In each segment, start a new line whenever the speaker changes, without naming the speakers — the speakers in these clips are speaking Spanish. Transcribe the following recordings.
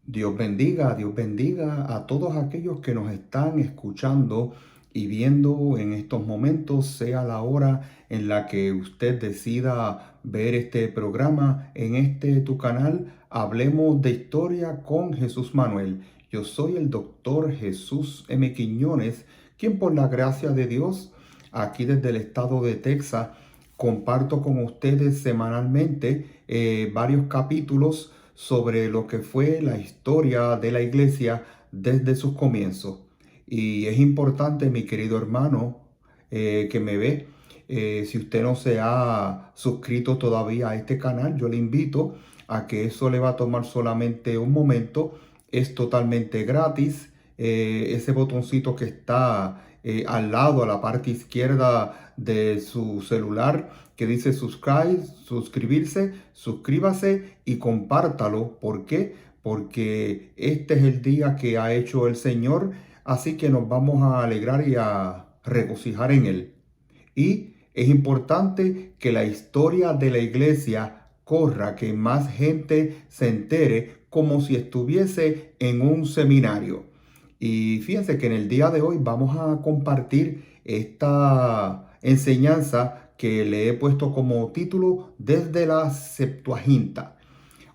Dios bendiga a todos aquellos que nos están escuchando y viendo en estos momentos, sea la hora en la que usted decida ver este programa en este tu canal. Hablemos de historia con Jesús Manuel. Yo soy el doctor Jesús M. Quiñones, quien por la gracia de Dios, aquí desde el estado de Texas, comparto con ustedes semanalmente varios capítulos sobre lo que fue la historia de la iglesia desde sus comienzos. Y es importante, mi querido hermano, que me ve, si usted no se ha suscrito todavía a este canal, yo le invito a que eso le va a tomar solamente un momento. Es totalmente gratis. Ese botoncito que está al lado, a la parte izquierda de su celular, que dice subscribe, suscribirse, suscríbase y compártalo. ¿Por qué? Porque este es el día que ha hecho el Señor, así que nos vamos a alegrar y a regocijar en él. Y es importante que la historia de la iglesia corra, que más gente se entere como si estuviese en un seminario. Y fíjense que en el día de hoy vamos a compartir esta enseñanza que le he puesto como título desde la Septuaginta.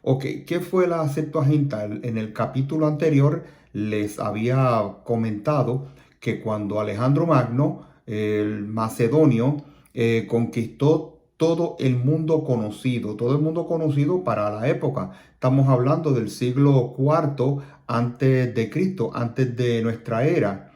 Ok, ¿qué fue la Septuaginta? En el capítulo anterior les había comentado que cuando Alejandro Magno, el macedonio, conquistó todo el mundo conocido para la época. Estamos hablando del siglo IV antes de Cristo, antes de nuestra era,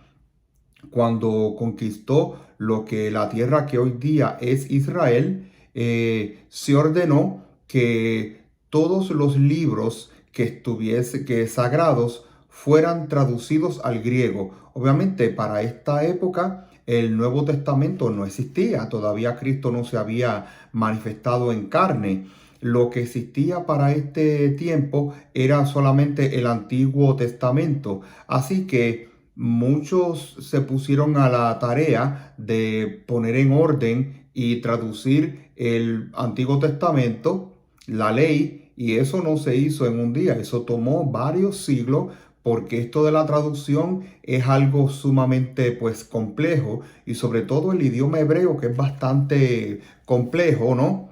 cuando conquistó lo que la tierra que hoy día es Israel. Se ordenó que todos los libros que sagrados fueran traducidos al griego. Obviamente para esta época el Nuevo Testamento no existía, todavía Cristo no se había manifestado en carne. Lo que existía para este tiempo era solamente el Antiguo Testamento. Así que muchos se pusieron a la tarea de poner en orden y traducir el Antiguo Testamento, la ley, y eso no se hizo en un día, eso tomó varios siglos, porque esto de la traducción es algo sumamente pues complejo, y sobre todo el idioma hebreo, que es bastante complejo, ¿no?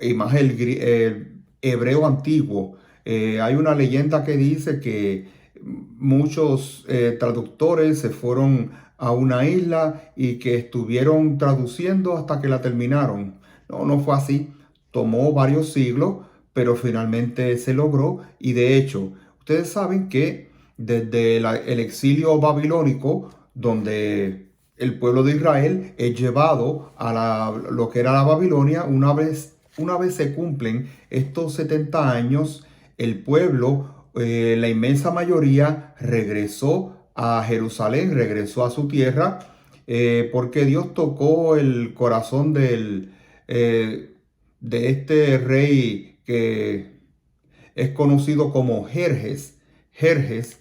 Y más el hebreo antiguo. Hay una leyenda que dice que muchos traductores se fueron a una isla y que estuvieron traduciendo hasta que la terminaron. No, no fue así. Tomó varios siglos, pero finalmente se logró. Y de hecho, ustedes saben que desde el exilio babilónico, donde el pueblo de Israel es llevado a lo que era la Babilonia, una vez se cumplen estos 70 años, el pueblo, la inmensa mayoría, regresó a Jerusalén, regresó a su tierra, porque Dios tocó el corazón de este rey que es conocido como Jerjes. Jerjes,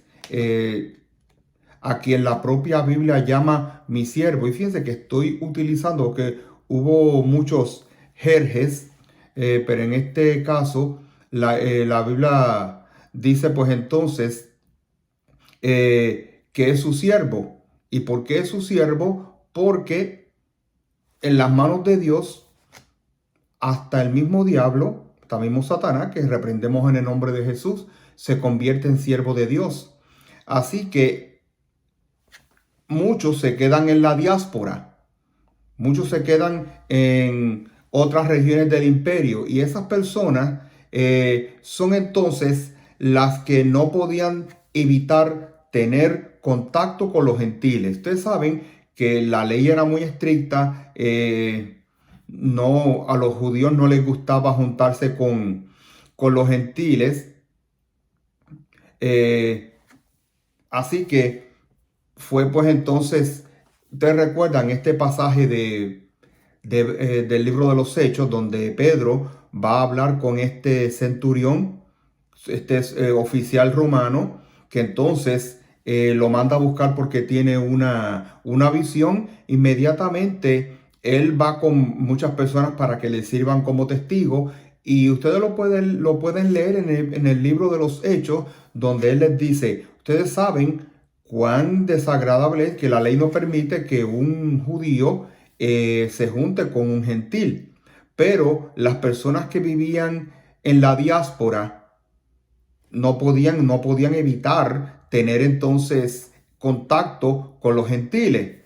a quien la propia Biblia llama mi siervo. Y fíjense que estoy utilizando que hubo muchos Jerjes, pero en este caso la Biblia dice pues entonces que es su siervo. ¿Y por qué es su siervo? Porque en las manos de Dios hasta el mismo diablo, hasta mismo Satanás, que reprendemos en el nombre de Jesús, se convierte en siervo de Dios. Así que muchos se quedan en la diáspora, muchos se quedan en otras regiones del imperio, y esas personas son entonces las que no podían evitar tener contacto con los gentiles. Ustedes saben que la ley era muy estricta. No, a los judíos no les gustaba juntarse con los gentiles. Eh, Así que fue pues entonces, ustedes recuerdan este pasaje del libro de los Hechos, donde Pedro va a hablar con este centurión, este oficial romano, que entonces lo manda a buscar porque tiene una visión. Inmediatamente él va con muchas personas para que le sirvan como testigo, Y ustedes lo pueden leer en el libro de los Hechos, donde él les dice, ustedes saben cuán desagradable es que la ley no permite que un judío se junte con un gentil. Pero las personas que vivían en la diáspora no podían evitar tener entonces contacto con los gentiles.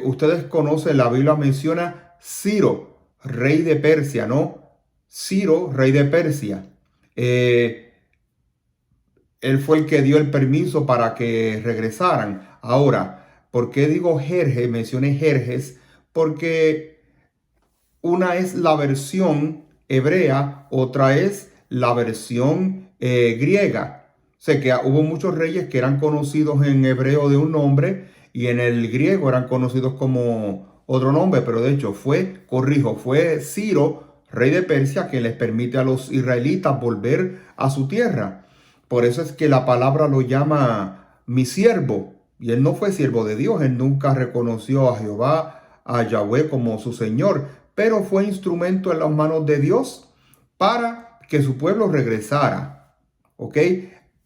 Ustedes conocen, la Biblia menciona Ciro, rey de Persia, ¿no? Ciro, rey de Persia. Eh, Él fue el que dio el permiso para que regresaran. Ahora, ¿por qué digo Jerjes? Mencioné Jerjes porque una es la versión hebrea, otra es la versión griega. Sé que hubo muchos reyes que eran conocidos en hebreo de un nombre y en el griego eran conocidos como otro nombre, pero de hecho fue Ciro, rey de Persia, que les permite a los israelitas volver a su tierra. Por eso es que la palabra lo llama mi siervo. Y él no fue siervo de Dios, él nunca reconoció a Jehová, a Yahweh como su Señor, pero fue instrumento en las manos de Dios para que su pueblo regresara. ¿Ok?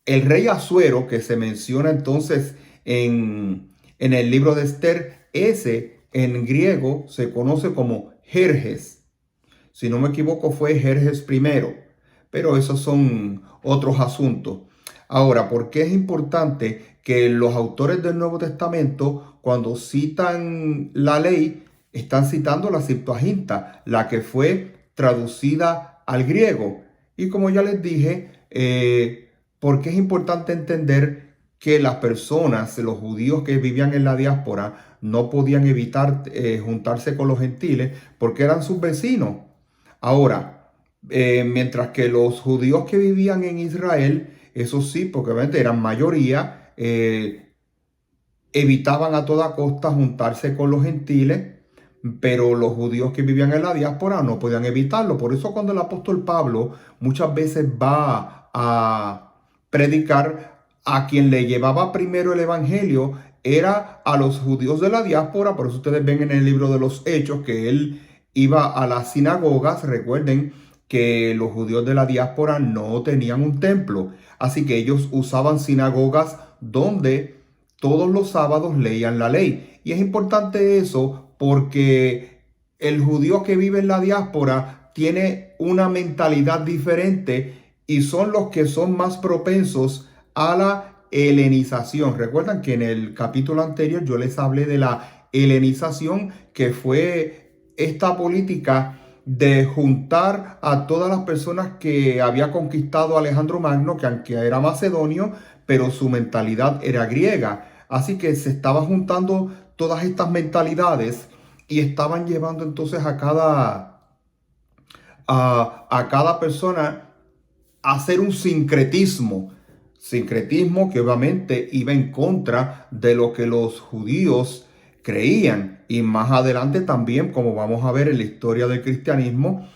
El rey Asuero, que se menciona entonces en el libro de Esther, ese en griego se conoce como Jerjes. Si no me equivoco, fue Jerjes primero, pero esos son otros asuntos. Ahora, ¿por qué es importante que los autores del Nuevo Testamento, cuando citan la ley, están citando la Septuaginta, la que fue traducida al griego? Y como ya les dije, ¿por qué es importante entender que las personas, los judíos que vivían en la diáspora, no podían evitar juntarse con los gentiles porque eran sus vecinos? Ahora, mientras que los judíos que vivían en Israel, eso sí, porque obviamente eran mayoría, evitaban a toda costa juntarse con los gentiles, pero los judíos que vivían en la diáspora no podían evitarlo. Por eso cuando el apóstol Pablo muchas veces va a predicar, a quien le llevaba primero el evangelio era a los judíos de la diáspora. Por eso ustedes ven en el libro de los Hechos que él iba a las sinagogas. Recuerden que los judíos de la diáspora no tenían un templo, así que ellos usaban sinagogas donde todos los sábados leían la ley. Y es importante eso porque el judío que vive en la diáspora tiene una mentalidad diferente y son los que son más propensos a la helenización. Recuerdan que en el capítulo anterior yo les hablé de la helenización, que fue esta política de juntar a todas las personas que había conquistado Alejandro Magno, que aunque era macedonio, pero su mentalidad era griega. Así que se estaba juntando todas estas mentalidades y estaban llevando entonces a cada persona a hacer un sincretismo. Sincretismo que obviamente iba en contra de lo que los judíos creían. Y más adelante también, como vamos a ver en la historia del cristianismo,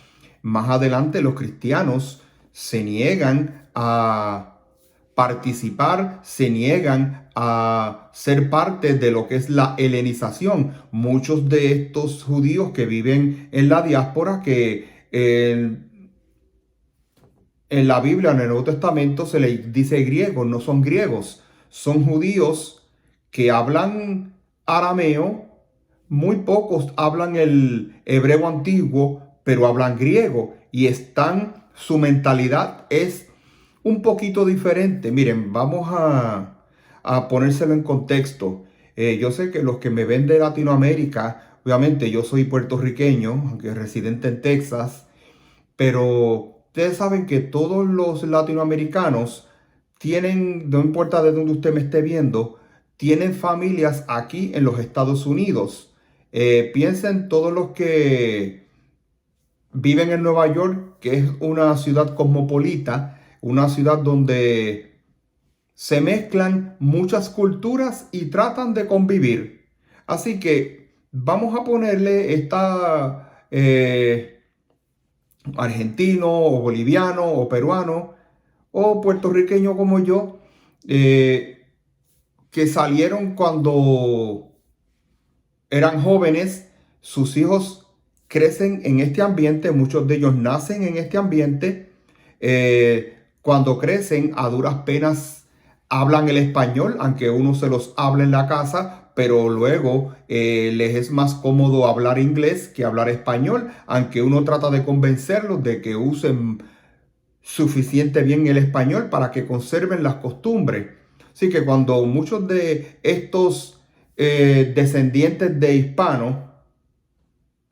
más adelante los cristianos se niegan a participar, se niegan a ser parte de lo que es la helenización. Muchos de estos judíos que viven en la diáspora, que en la Biblia, en el Nuevo Testamento, se les dice griegos, no son griegos, son judíos que hablan arameo, muy pocos hablan el hebreo antiguo, pero hablan griego y su mentalidad es un poquito diferente. Miren, vamos a ponérselo en contexto. Yo sé que los que me ven de Latinoamérica, obviamente yo soy puertorriqueño, aunque residente en Texas, pero ustedes saben que todos los latinoamericanos tienen, no importa de dónde usted me esté viendo, tienen familias aquí en los Estados Unidos. Piensen todos los que viven en Nueva York, que es una ciudad cosmopolita, una ciudad donde se mezclan muchas culturas y tratan de convivir. Así que vamos a ponerle esta argentino o boliviano o peruano o puertorriqueño como yo, que salieron cuando eran jóvenes, sus hijos crecen en este ambiente, muchos de ellos nacen en este ambiente. Cuando crecen, a duras penas hablan el español, aunque uno se los habla en la casa, pero luego les es más cómodo hablar inglés que hablar español, aunque uno trata de convencerlos de que usen suficiente bien el español para que conserven las costumbres. Así que cuando muchos de estos descendientes de hispanos,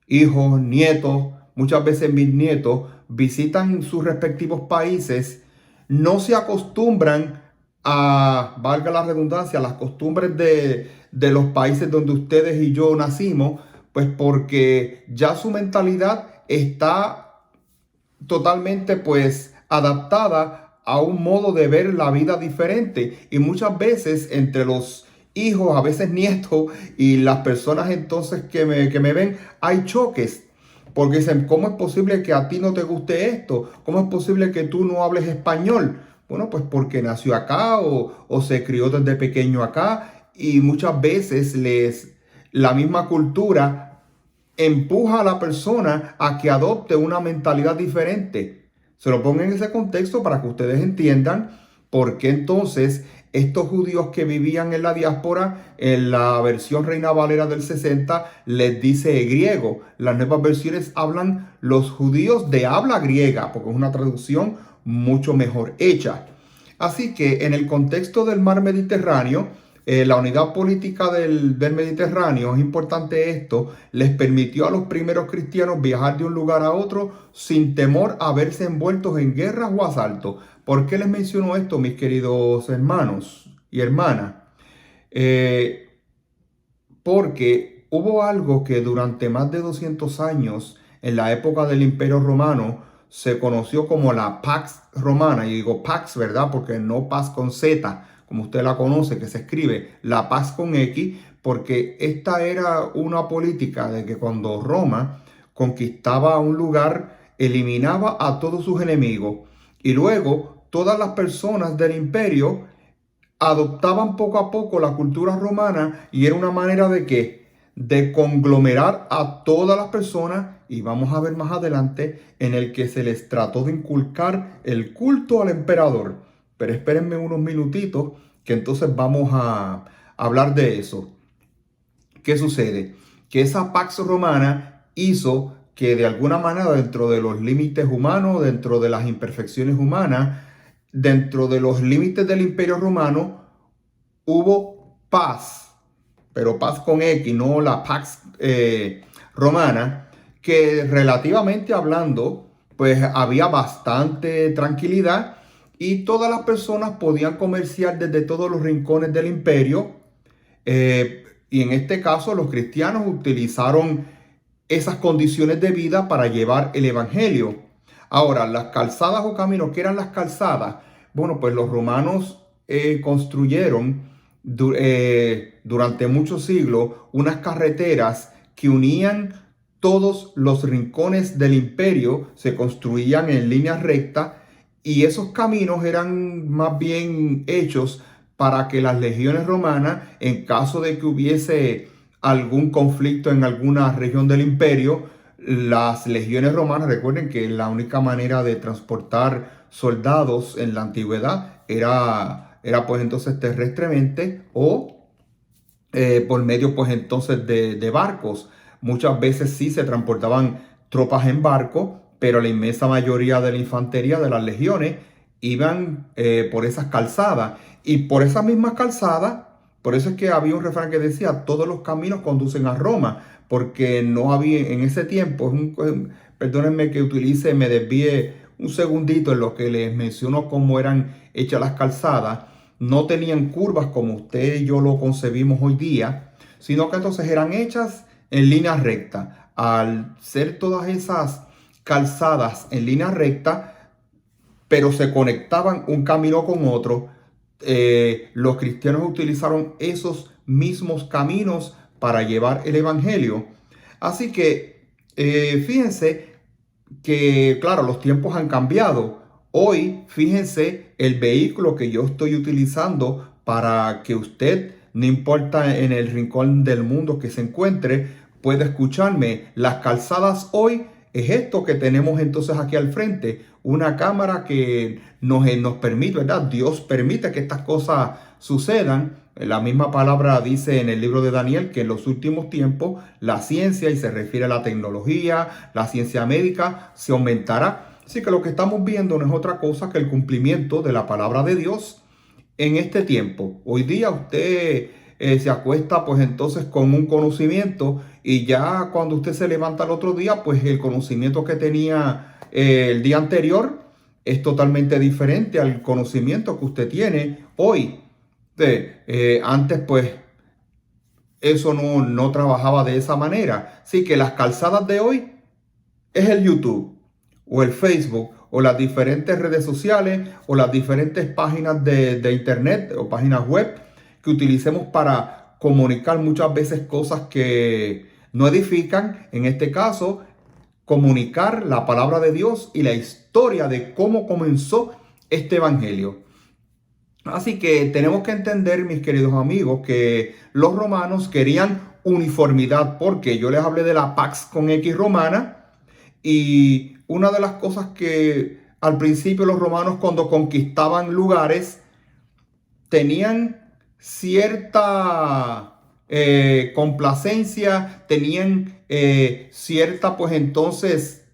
hijos, nietos, muchas veces bisnietos, visitan sus respectivos países, no se acostumbran a, valga la redundancia, a las costumbres de los países donde ustedes y yo nacimos, pues porque ya su mentalidad está totalmente pues adaptada a un modo de ver la vida diferente, y muchas veces entre los hijos, a veces nietos y las personas entonces que me ven, hay choques. Porque dicen, ¿cómo es posible que a ti no te guste esto? ¿Cómo es posible que tú no hables español? Bueno, pues porque nació acá o se crió desde pequeño acá, y muchas veces la misma cultura empuja a la persona a que adopte una mentalidad diferente. Se lo pongo en ese contexto para que ustedes entiendan por qué entonces estos judíos que vivían en la diáspora, en la versión Reina Valera del 60, les dice griego. Las nuevas versiones hablan los judíos de habla griega, porque es una traducción mucho mejor hecha. Así que en el contexto del mar Mediterráneo, la unidad política del Mediterráneo, es importante esto, les permitió a los primeros cristianos viajar de un lugar a otro sin temor a verse envueltos en guerras o asaltos. ¿Por qué les menciono esto, mis queridos hermanos y hermanas? Eh, Porque hubo algo que durante más de 200 años, en la época del Imperio Romano, se conoció como la Pax Romana. Y digo Pax, ¿verdad? Porque no Paz con Z, como usted la conoce, que se escribe la Paz con X, porque esta era una política de que cuando Roma conquistaba un lugar, eliminaba a todos sus enemigos, y luego todas las personas del imperio adoptaban poco a poco la cultura romana, y era una manera de qué, de conglomerar a todas las personas, y vamos a ver más adelante en el que se les trató de inculcar el culto al emperador. Pero espérenme unos minutitos que entonces vamos a hablar de eso. ¿Qué sucede? Que esa Pax Romana hizo que de alguna manera, dentro de los límites humanos, dentro de las imperfecciones humanas, dentro de los límites del Imperio Romano, hubo paz, pero paz con X, no la Pax Romana, que relativamente hablando, pues había bastante tranquilidad, y todas las personas podían comerciar desde todos los rincones del imperio. Y en este caso los cristianos utilizaron esas condiciones de vida para llevar el evangelio. Ahora, las calzadas o caminos, ¿qué eran las calzadas? Bueno, pues los romanos construyeron durante muchos siglos unas carreteras que unían todos los rincones del imperio, se construían en línea recta, y esos caminos eran más bien hechos para que las legiones romanas, en caso de que hubiese algún conflicto en alguna región del imperio, las legiones romanas, recuerden que la única manera de transportar soldados en la antigüedad era pues entonces terrestremente, o por medio pues entonces de barcos. Muchas veces sí se transportaban tropas en barco, pero la inmensa mayoría de la infantería de las legiones iban por esas calzadas. Y por esas mismas calzadas, por eso es que había un refrán que decía, todos los caminos conducen a Roma, porque no había en ese tiempo, perdónenme que utilice, me desvíe un segundito en lo que les menciono cómo eran hechas las calzadas. No tenían curvas como usted y yo lo concebimos hoy día, sino que entonces eran hechas en línea recta. Al ser todas esas calzadas en línea recta, pero se conectaban un camino con otro, los cristianos utilizaron esos mismos caminos para llevar el evangelio. Así que fíjense que, claro, los tiempos han cambiado. Hoy, fíjense, el vehículo que yo estoy utilizando para que usted, no importa en el rincón del mundo que se encuentre, puede escucharme. Las calzadas hoy es esto que tenemos entonces aquí al frente, una cámara que nos permite, ¿verdad? Dios permite que estas cosas sucedan. La misma palabra dice en el libro de Daniel que en los últimos tiempos la ciencia, y se refiere a la tecnología, la ciencia médica, se aumentará. Así que lo que estamos viendo no es otra cosa que el cumplimiento de la palabra de Dios en este tiempo. Hoy día usted se acuesta pues entonces con un conocimiento, y ya cuando usted se levanta el otro día, pues el conocimiento que tenía el día anterior es totalmente diferente al conocimiento que usted tiene hoy. Antes pues eso no trabajaba de esa manera. Así que las calzadas de hoy es el YouTube o el Facebook o las diferentes redes sociales o las diferentes páginas de internet o páginas web que utilicemos para comunicar muchas veces cosas que no edifican. En este caso, comunicar la palabra de Dios y la historia de cómo comenzó este evangelio. Así que tenemos que entender, mis queridos amigos, que los romanos querían uniformidad, porque yo les hablé de la Pax con X romana, y una de las cosas que al principio los romanos, cuando conquistaban lugares, tenían cierta complacencia, tenían cierta pues entonces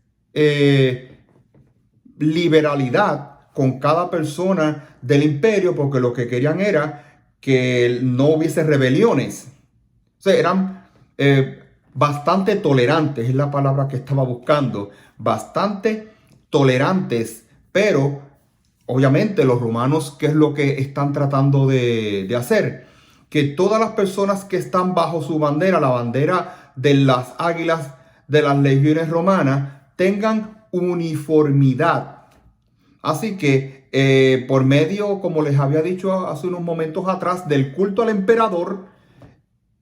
liberalidad con cada persona del imperio, porque lo que querían era que no hubiese rebeliones. O sea, eran bastante tolerantes, es la palabra que estaba buscando, bastante tolerantes, pero obviamente los romanos, ¿qué es lo que están tratando de hacer? Que todas las personas que están bajo su bandera, la bandera de las águilas de las legiones romanas, tengan uniformidad. Así que por medio, como les había dicho hace unos momentos atrás, del culto al emperador,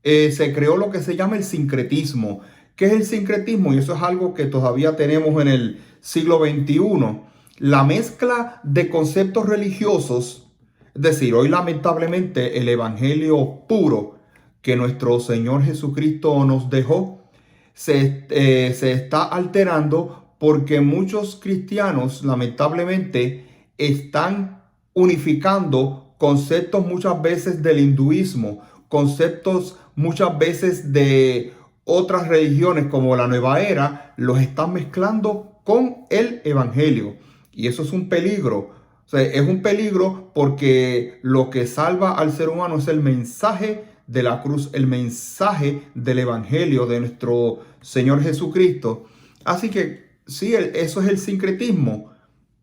se creó lo que se llama el sincretismo. ¿Qué es el sincretismo? Y eso es algo que todavía tenemos en el siglo XXI. La mezcla de conceptos religiosos, es decir, hoy lamentablemente el evangelio puro que nuestro Señor Jesucristo nos dejó se está alterando, porque muchos cristianos lamentablemente están unificando conceptos muchas veces del hinduismo, conceptos muchas veces de otras religiones como la nueva era, los están mezclando con el evangelio. Y eso es un peligro. O sea, es un peligro porque lo que salva al ser humano es el mensaje de la cruz, el mensaje del evangelio de nuestro Señor Jesucristo. Así que sí, eso es el sincretismo,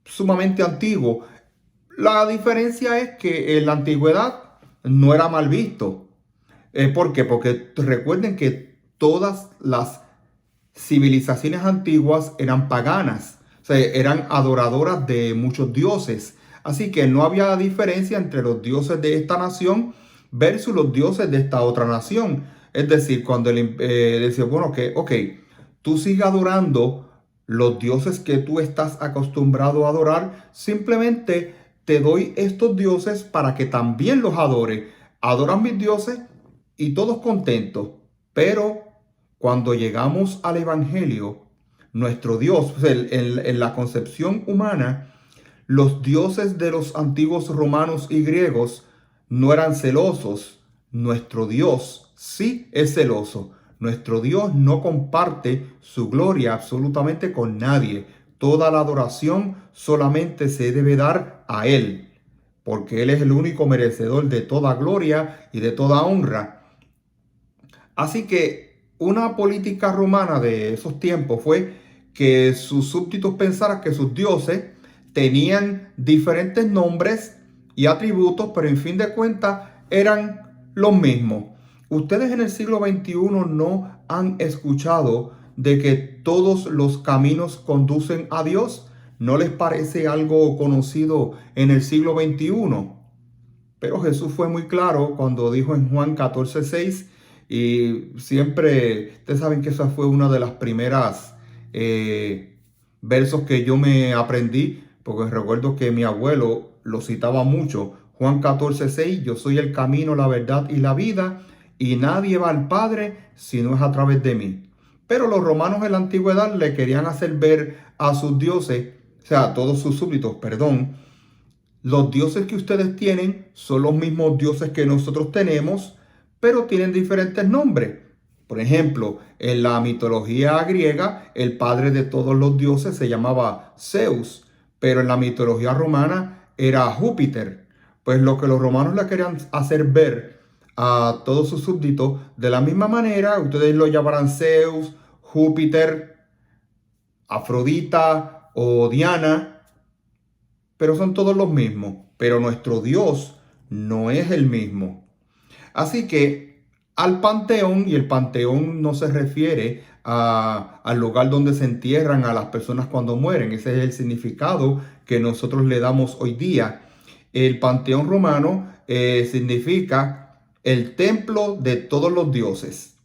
sumamente antiguo. La diferencia es que en la antigüedad no era mal visto. ¿Por qué? Porque recuerden que todas las civilizaciones antiguas eran paganas, o sea, eran adoradoras de muchos dioses. Así que no había diferencia entre los dioses de esta nación versus los dioses de esta otra nación. Es decir, cuando él decía, bueno, que, ok, tú sigas adorando los dioses que tú estás acostumbrado a adorar, simplemente te doy estos dioses para que también los adore. Adoran mis dioses y todos contentos. Pero cuando llegamos al evangelio, nuestro Dios, en la concepción humana, los dioses de los antiguos romanos y griegos no eran celosos. Nuestro Dios sí es celoso. Nuestro Dios no comparte su gloria absolutamente con nadie. Toda la adoración solamente se debe dar a Él, porque Él es el único merecedor de toda gloria y de toda honra. Así que una política romana de esos tiempos fue que sus súbditos pensaran que sus dioses tenían diferentes nombres y atributos, pero en fin de cuentas eran los mismos. Ustedes en el siglo XXI no han escuchado de que todos los caminos conducen a Dios. ¿No les parece algo conocido en el siglo XXI? Pero Jesús fue muy claro cuando dijo en Juan 14:6, y siempre, ustedes saben que esa fue una de las primeras versos que yo me aprendí, porque recuerdo que mi abuelo lo citaba mucho. Juan 14:6, yo soy el camino, la verdad y la vida, y nadie va al Padre si no es a través de mí. Pero los romanos en la antigüedad le querían hacer ver a sus dioses, o sea, a todos sus súbditos, perdón, los dioses que ustedes tienen son los mismos dioses que nosotros tenemos, pero tienen diferentes nombres. Por ejemplo, en la mitología griega, el padre de todos los dioses se llamaba Zeus, pero en la mitología romana era Júpiter. Pues lo que los romanos le querían hacer ver a todos sus súbditos, de la misma manera, ustedes lo llamarán Zeus, Júpiter, Afrodita o Diana, pero son todos los mismos. Pero nuestro Dios no es el mismo. Así que al panteón, y el panteón no se refiere al lugar donde se entierran a las personas cuando mueren. Ese es el significado que nosotros le damos hoy día. El panteón romano significa el templo de todos los dioses.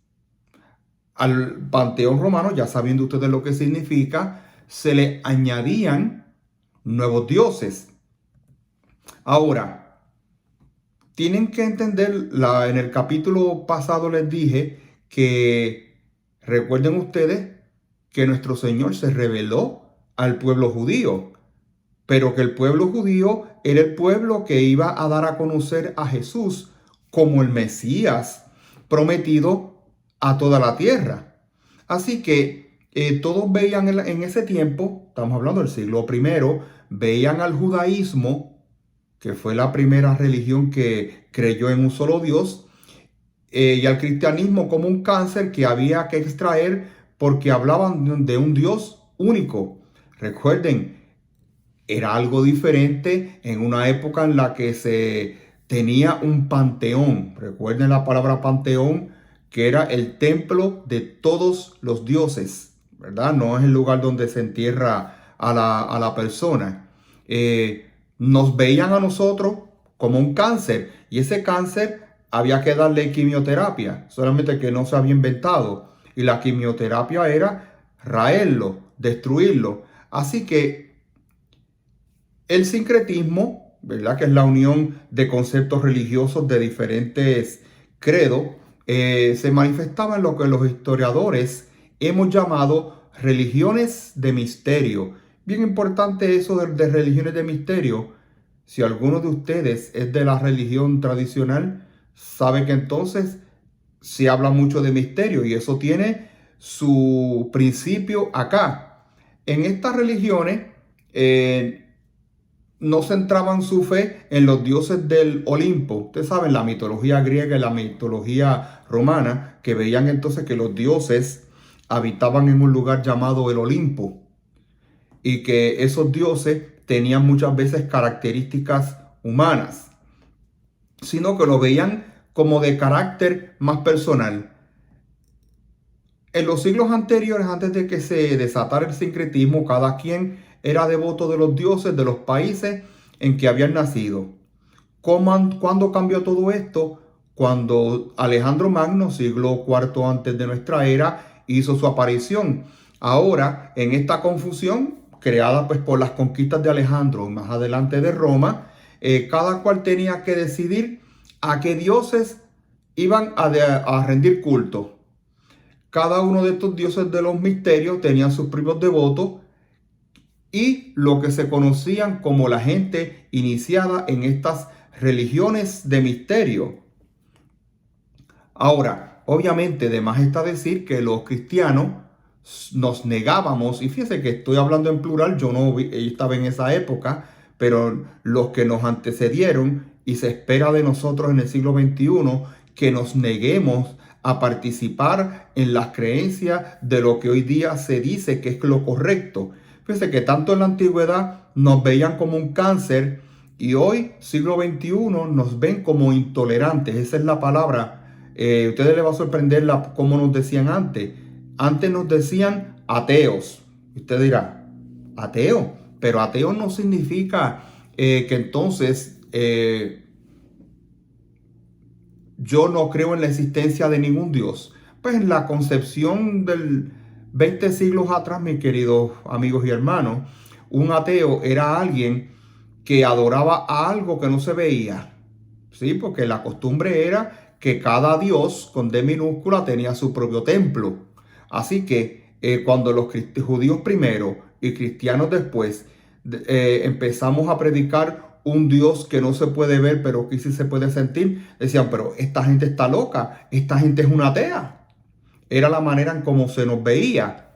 Al panteón romano, ya sabiendo ustedes lo que significa, se le añadían nuevos dioses. Ahora, tienen que entender, en el capítulo pasado les dije que, recuerden ustedes, que nuestro Señor se reveló al pueblo judío, pero que el pueblo judío era el pueblo que iba a dar a conocer a Jesús como el Mesías prometido a toda la tierra. Así que todos veían en ese tiempo, estamos hablando del siglo I, veían al judaísmo, que fue la primera religión que creyó en un solo Dios, y al cristianismo como un cáncer que había que extraer porque hablaban de un Dios único. Recuerden, era algo diferente en una época en la que se tenía un panteón. Recuerden la palabra panteón, que era el templo de todos los dioses, ¿verdad? No es el lugar donde se entierra a la persona. Nos veían a nosotros como un cáncer, y ese cáncer había que darle quimioterapia, solamente que no se había inventado, y la quimioterapia era raerlo, destruirlo. Así que el sincretismo, ¿verdad?, que es la unión de conceptos religiosos de diferentes credos, se manifestaba en lo que los historiadores hemos llamado religiones de misterio. Bien importante eso de religiones de misterio. Si alguno de ustedes es de la religión tradicional, sabe que entonces se habla mucho de misterio, y eso tiene su principio acá. En estas religiones no centraban su fe en los dioses del Olimpo. Ustedes saben, la mitología griega y la mitología romana, que veían entonces que los dioses habitaban en un lugar llamado el Olimpo, y que esos dioses tenían muchas veces características humanas, sino que lo veían como de carácter más personal. En los siglos anteriores, antes de que se desatara el sincretismo, cada quien era devoto de los dioses de los países en que habían nacido. ¿Cuándo cambió todo esto? Cuando Alejandro Magno, siglo IV antes de nuestra era, hizo su aparición. Ahora, en esta confusión creada pues por las conquistas de Alejandro y más adelante de Roma, cada cual tenía que decidir a qué dioses iban a rendir culto. Cada uno de estos dioses de los misterios tenían sus propios devotos y lo que se conocían como la gente iniciada en estas religiones de misterio. Ahora, obviamente, de más está decir que los cristianos nos negábamos, y fíjense que estoy hablando en plural, yo no estaba en esa época, pero los que nos antecedieron, y se espera de nosotros en el siglo XXI, que nos neguemos a participar en las creencias de lo que hoy día se dice que es lo correcto. Fíjense que tanto en la antigüedad nos veían como un cáncer, y hoy, siglo XXI, nos ven como intolerantes. Esa es la palabra. Ustedes les va a sorprender cómo nos decían antes. Antes nos decían ateos. Usted dirá, ateo. Pero ateo no significa que entonces yo no creo en la existencia de ningún Dios. Pues en la concepción del 20 siglos atrás, mis queridos amigos y hermanos, un ateo era alguien que adoraba a algo que no se veía. Sí, porque la costumbre era que cada dios con D minúscula tenía su propio templo. Así que cuando los judíos primero y cristianos después empezamos a predicar un Dios que no se puede ver, pero que sí se puede sentir, decían, pero esta gente está loca, esta gente es una atea. Era la manera en cómo se nos veía.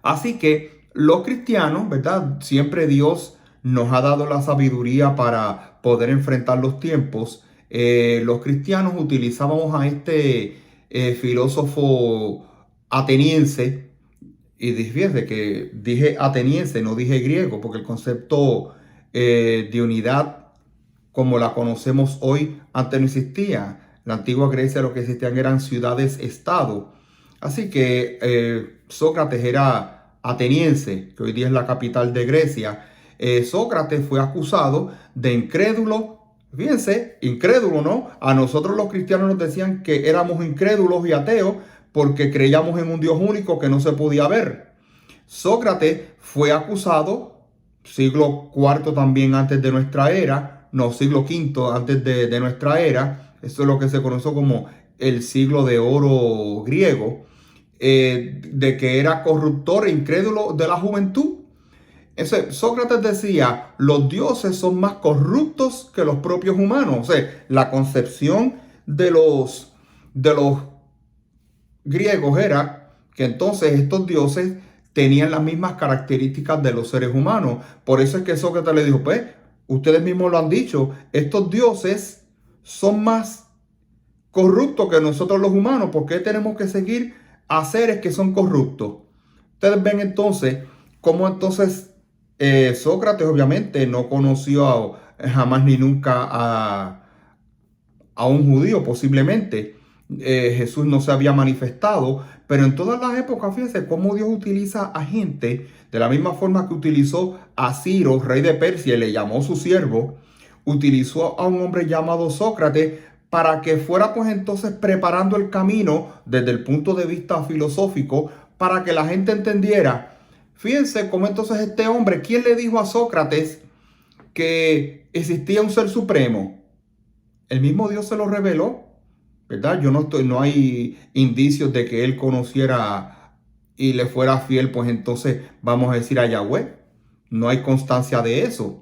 Así que los cristianos, ¿verdad? Siempre Dios nos ha dado la sabiduría para poder enfrentar los tiempos. Los cristianos utilizábamos a este filósofo ateniense, y fíjense que dije ateniense, no dije griego, porque el concepto de unidad como la conocemos hoy antes no existía. La antigua Grecia lo que existían eran ciudades-estado. Así que Sócrates era ateniense, que hoy día es la capital de Grecia. Sócrates fue acusado de incrédulo. Fíjense, incrédulo, ¿no? A nosotros los cristianos nos decían que éramos incrédulos y ateos porque creíamos en un Dios único que no se podía ver. Sócrates fue acusado, siglo IV también antes de nuestra era, no, siglo V antes de nuestra era. Eso es lo que se conoció como el siglo de oro griego, de que era corruptor e incrédulo de la juventud. Sócrates decía, los dioses son más corruptos que los propios humanos. O sea, la concepción de los griegos era que entonces estos dioses tenían las mismas características de los seres humanos. Por eso es que Sócrates le dijo, pues, ustedes mismos lo han dicho, estos dioses son más corruptos que nosotros los humanos. ¿Por qué tenemos que seguir a seres que son corruptos? Ustedes ven entonces cómo entonces Sócrates obviamente no conoció jamás ni nunca a un judío, posiblemente. Jesús no se había manifestado, pero en todas las épocas, fíjense cómo Dios utiliza a gente de la misma forma que utilizó a Ciro, rey de Persia, y le llamó su siervo. Utilizó a un hombre llamado Sócrates para que fuera pues entonces preparando el camino desde el punto de vista filosófico para que la gente entendiera. Fíjense cómo entonces este hombre, ¿quién le dijo a Sócrates que existía un ser supremo? El mismo Dios se lo reveló, ¿verdad? No hay indicios de que él conociera y le fuera fiel, pues entonces vamos a decir a Yahweh. No hay constancia de eso.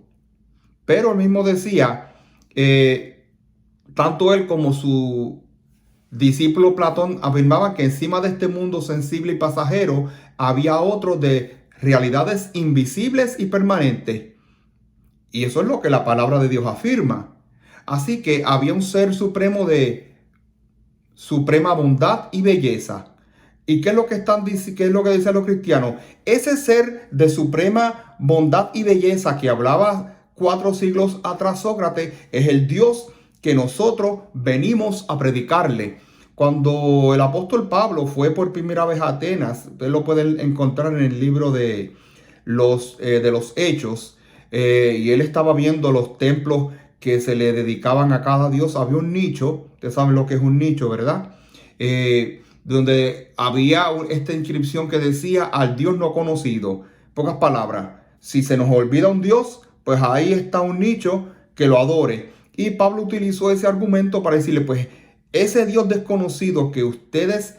Pero él mismo decía, tanto él como su discípulo Platón afirmaban que encima de este mundo sensible y pasajero había otro de realidades invisibles y permanentes. Y eso es lo que la palabra de Dios afirma. Así que había un ser supremo de suprema bondad y belleza. ¿Y qué es lo que qué es lo que dicen los cristianos? Ese ser de suprema bondad y belleza que hablaba 4 siglos atrás Sócrates es el Dios que nosotros venimos a predicarle. Cuando el apóstol Pablo fue por primera vez a Atenas, ustedes lo pueden encontrar en el libro de los Hechos, y él estaba viendo los templos que se le dedicaban a cada dios. Había un nicho, ustedes saben lo que es un nicho, ¿verdad? Donde había esta inscripción que decía al Dios no conocido. Pocas palabras, si se nos olvida un Dios, pues ahí está un nicho que lo adore. Y Pablo utilizó ese argumento para decirle, pues ese Dios desconocido que ustedes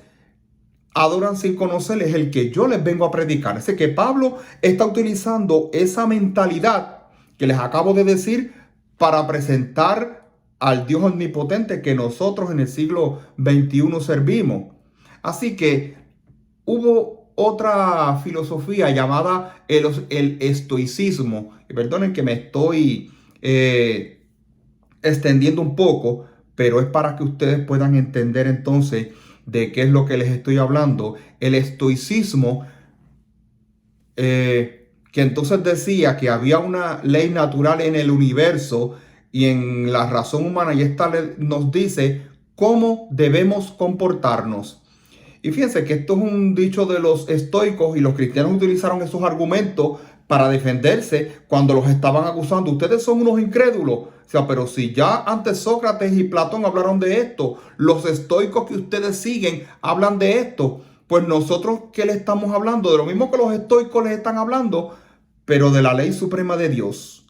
adoran sin conocer es el que yo les vengo a predicar. Así que Pablo está utilizando esa mentalidad que les acabo de decir para presentar al Dios omnipotente que nosotros en el siglo XXI servimos. Así que hubo otra filosofía llamada el estoicismo. Y perdonen que me estoy extendiendo un poco, pero es para que ustedes puedan entender entonces de qué es lo que les estoy hablando. El estoicismo, que entonces decía que había una ley natural en el universo y en la razón humana, y esta nos dice cómo debemos comportarnos. Y fíjense que esto es un dicho de los estoicos, y los cristianos utilizaron esos argumentos para defenderse cuando los estaban acusando. Ustedes son unos incrédulos. O sea, pero si ya antes Sócrates y Platón hablaron de esto, los estoicos que ustedes siguen hablan de esto, pues nosotros, ¿qué le estamos hablando? De lo mismo que los estoicos les están hablando, pero de la ley suprema de Dios.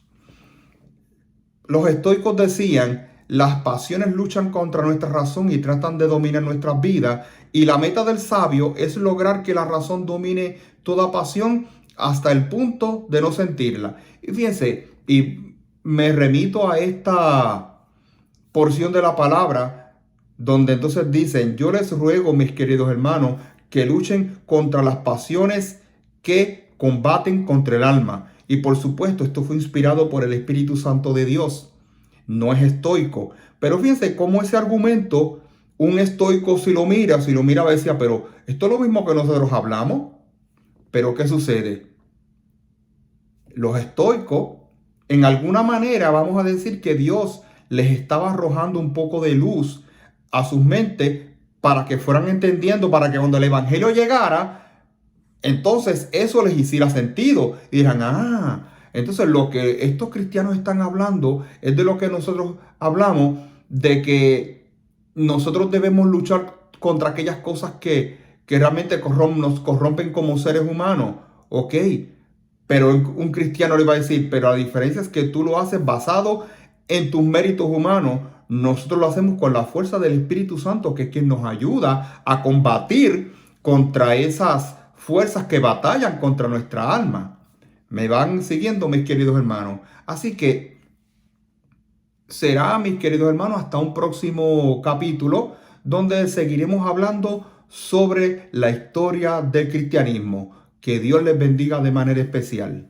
Los estoicos decían, las pasiones luchan contra nuestra razón y tratan de dominar nuestras vidas. Y la meta del sabio es lograr que la razón domine toda pasión hasta el punto de no sentirla. Y fíjense, y me remito a esta porción de la palabra donde entonces dicen: yo les ruego, mis queridos hermanos, que luchen contra las pasiones que combaten contra el alma. Y por supuesto, esto fue inspirado por el Espíritu Santo de Dios. No es estoico. Pero fíjense cómo ese argumento, un estoico si lo mira, va a decir: pero esto es lo mismo que nosotros hablamos. Pero ¿qué sucede? Los estoicos, en alguna manera, vamos a decir que Dios les estaba arrojando un poco de luz a sus mentes para que fueran entendiendo, para que cuando el evangelio llegara, entonces eso les hiciera sentido. Y dirán: entonces lo que estos cristianos están hablando es de lo que nosotros hablamos, de que nosotros debemos luchar contra aquellas cosas que realmente nos corrompen como seres humanos. Ok, pero un cristiano le va a decir: pero la diferencia es que tú lo haces basado en tus méritos humanos. Nosotros lo hacemos con la fuerza del Espíritu Santo, que es quien nos ayuda a combatir contra esas fuerzas que batallan contra nuestra alma. ¿Me van siguiendo, mis queridos hermanos? Así que será, mis queridos hermanos, hasta un próximo capítulo donde seguiremos hablando sobre la historia del cristianismo. Que Dios les bendiga de manera especial.